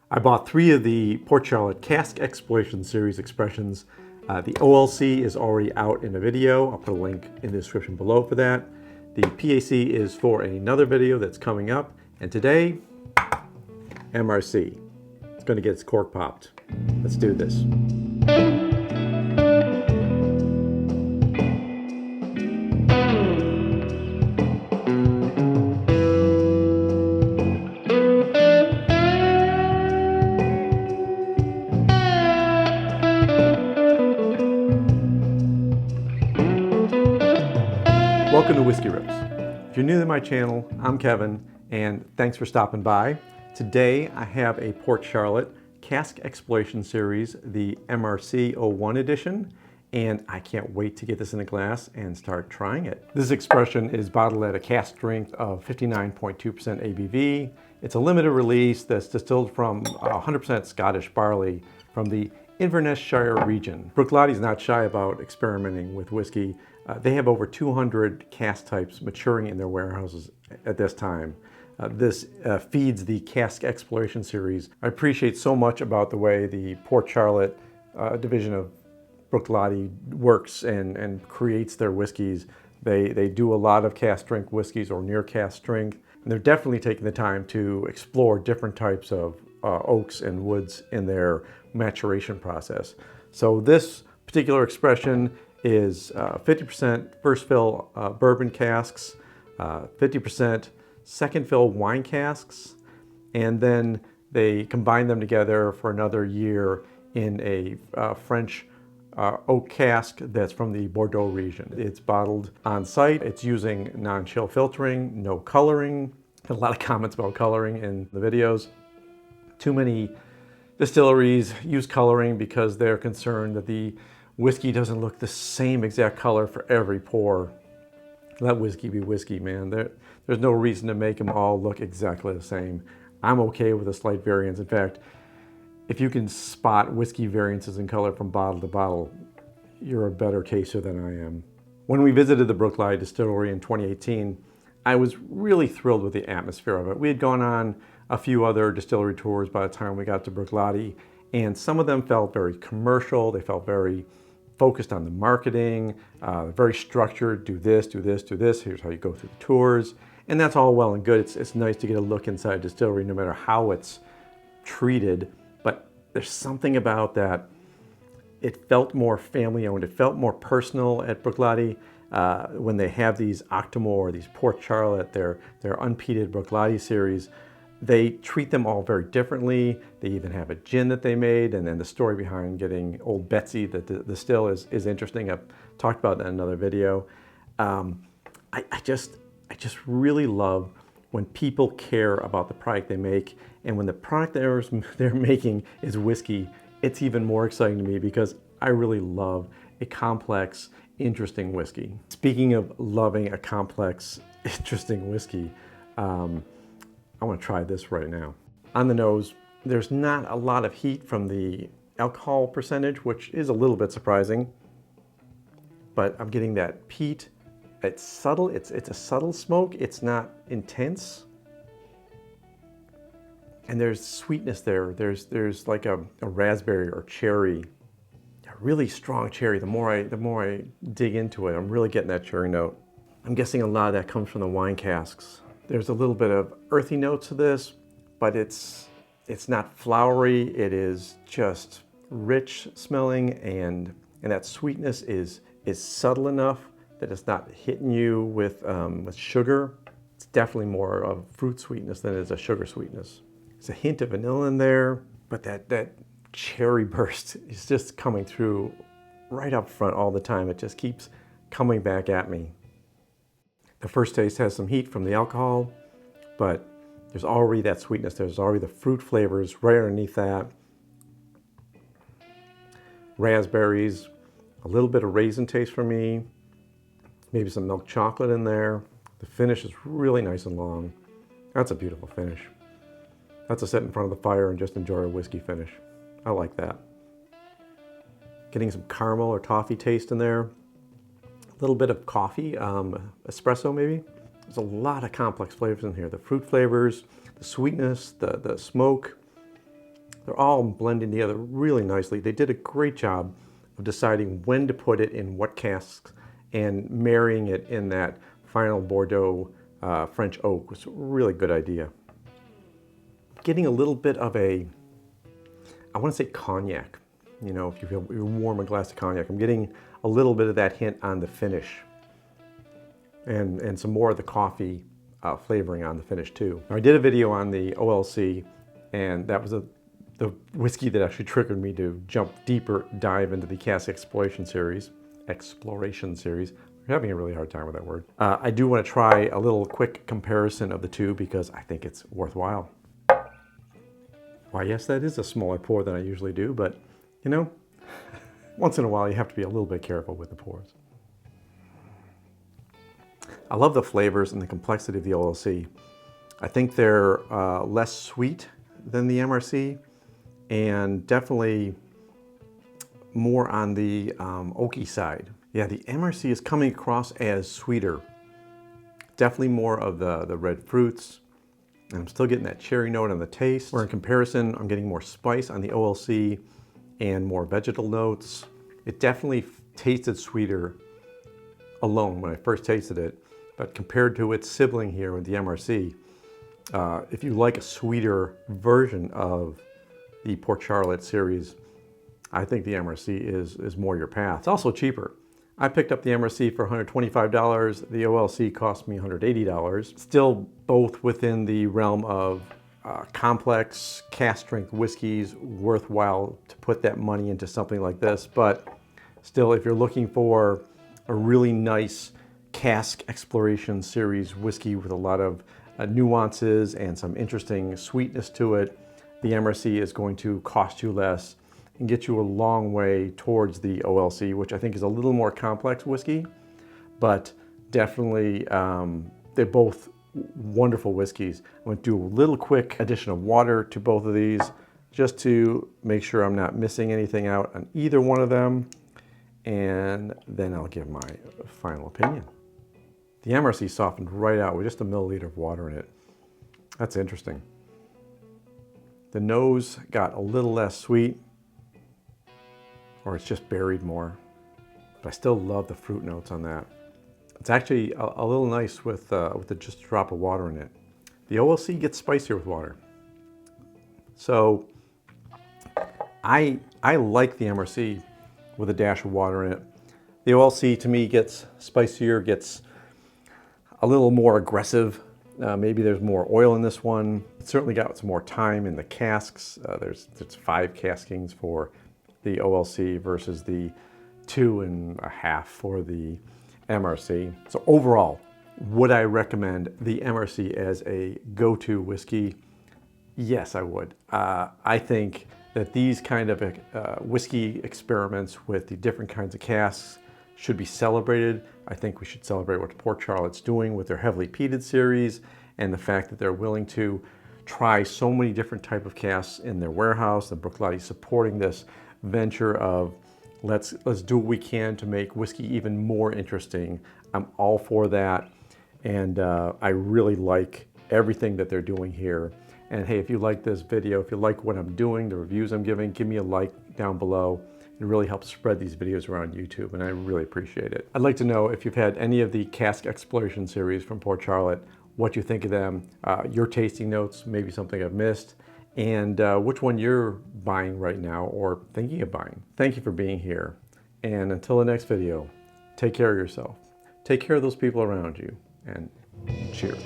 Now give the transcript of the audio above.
I bought 3 of the Port Charlotte Cask Exploration Series expressions. The OLC is already out in a video. I'll put a link in the description below for that. The PAC is for another video that's coming up. And today, MRC. It's going to get its cork popped. Let's do this. Welcome to Whisky Riffs. If you're new to my channel, I'm Kevin, and thanks for stopping by. Today I have a Port Charlotte Cask Exploration Series, the MRC 01 edition, and I can't wait to get this in a glass and start trying it. This expression is bottled at a cask strength of 59.2% ABV. It's a limited release that's distilled from 100% Scottish barley from the Inverness Shire region. Bruichladdich is not shy about experimenting with whiskey. They have over 200 cask types maturing in their warehouses at this time. This feeds the Cask Exploration Series. I appreciate so much about the way the Port Charlotte division of Bruichladdich works and creates their whiskeys. They do a lot of cask strength whiskeys or near cask strength, and they're definitely taking the time to explore different types of oaks and woods in their maturation process. So this particular expression is 50% first fill bourbon casks, 50% second fill wine casks, and then they combine them together for another year in a French oak cask that's from the Bordeaux region. It's bottled on site. It's using non-chill filtering, no coloring. A lot of comments about coloring in the videos. Too many distilleries use coloring because they're concerned that the whiskey doesn't look the same exact color for every pour. Let whiskey be whiskey, man. There's no reason to make them all look exactly the same. I'm okay with a slight variance. In fact, if you can spot whiskey variances in color from bottle to bottle, you're a better taster than I am. When we visited the Bruichladdich Distillery in 2018, I was really thrilled with the atmosphere of it. We had gone on a few other distillery tours by the time we got to Bruichladdich, and some of them felt very commercial. They felt very focused on the marketing, very structured, do this, do this, do this, here's how you go through the tours. And that's all well and good. It's nice to get a look inside a distillery no matter how it's treated, but there's something about that. It felt more family owned, it felt more personal at Bruichladdich. When they have these Octomore, these Port Charlotte, their unpeated Bruichladdich series, they treat them all very differently. They even have a gin that they made, and then the story behind getting Old Betsy, the still is interesting. I've talked about that in another video. I just really love when people care about the product they make, and when the product they're making is whiskey. It's even more exciting to me because I really love a complex, interesting whiskey. Speaking of loving a complex, interesting whiskey, I want to try this right now. On the nose, there's not a lot of heat from the alcohol percentage, which is a little bit surprising, but I'm getting that peat. It's subtle, it's a subtle smoke. It's not intense. And there's sweetness there. There's like a raspberry or cherry, a really strong cherry. The more I dig into it, I'm really getting that cherry note. I'm guessing a lot of that comes from the wine casks. There's a little bit of earthy notes to this, but it's not flowery. It is just rich smelling, and that sweetness is subtle enough that it's not hitting you with sugar. It's definitely more of fruit sweetness than it is a sugar sweetness. There's a hint of vanilla in there, but that cherry burst is just coming through right up front all the time. It just keeps coming back at me. The first taste has some heat from the alcohol, but there's already that sweetness. There's already the fruit flavors right underneath that. Raspberries, a little bit of raisin taste for me, maybe some milk chocolate in there. The finish is really nice and long. That's a beautiful finish. That's a sit in front of the fire and just enjoy a whiskey finish. I like that. Getting some caramel or toffee taste in there. A little bit of coffee, espresso maybe. There's a lot of complex flavors in here. The fruit flavors, the sweetness, the smoke. They're all blending together really nicely. They did a great job of deciding when to put it in what casks and marrying it in that final Bordeaux French oak was a really good idea. Getting a little bit of a, I want to say cognac. You know, if you warm a glass of cognac, I'm getting a little bit of that hint on the finish, and some more of the coffee flavoring on the finish too. Now, I did a video on the OLC, and that was the whiskey that actually triggered me to dive into the Cask Exploration Series. I'm having a really hard time with that word. I do want to try a little quick comparison of the two because I think it's worthwhile. Why, yes, that is a smaller pour than I usually do, but you know, once in a while you have to be a little bit careful with the pours. I love the flavors and the complexity of the OLC. I think they're less sweet than the MRC and definitely more on the oaky side. Yeah, the MRC is coming across as sweeter. Definitely more of the red fruits. And I'm still getting that cherry note on the taste. Where in comparison, I'm getting more spice on the OLC and more vegetal notes. It definitely tasted sweeter alone when I first tasted it, but compared to its sibling here with the MRC, if you like a sweeter version of the Port Charlotte series, I think the MRC is more your path. It's also cheaper. I picked up the MRC for $125. The OLC cost me $180. Still both within the realm of complex cask strength whiskeys, worthwhile to put that money into something like this. But still, if you're looking for a really nice Cask Exploration Series whiskey with a lot of nuances and some interesting sweetness to it, the MRC is going to cost you less and get you a long way towards the OLC, which I think is a little more complex whiskey, but definitely they're both wonderful whiskeys. I'm going to do a little quick addition of water to both of these just to make sure I'm not missing anything out on either one of them, and then I'll give my final opinion. The MRC softened right out with just a milliliter of water in it. That's interesting. The nose got a little less sweet, or it's just buried more, but I still love the fruit notes on that. It's actually a little nice with just a drop of water in it. The OLC gets spicier with water. So I like the MRC with a dash of water in it. The OLC to me gets spicier, gets a little more aggressive. Maybe there's more oil in this one. It's certainly got some more time in the casks. There's 5 caskings for the OLC versus the 2.5 for the MRC. So overall, would I recommend the MRC as a go-to whiskey? Yes, I would. I think that these kind of whiskey experiments with the different kinds of casks should be celebrated. I think we should celebrate what Port Charlotte's doing with their heavily peated series and the fact that they're willing to try so many different type of casks in their warehouse. And Bruichladdich supporting this venture of let's do what we can to make whiskey even more interesting. I'm all for that, and I really like everything that they're doing here. And hey, if you like this video, if you like what I'm doing, the reviews I'm giving, give me a like down below. It really helps spread these videos around YouTube, and I really appreciate it. I'd like to know if you've had any of the Cask Exploration series from Port Charlotte, what you think of them, your tasting notes, maybe something I've missed, and which one you're buying right now or thinking of buying. Thank you for being here. And until the next video, take care of yourself. Take care of those people around you, and cheers.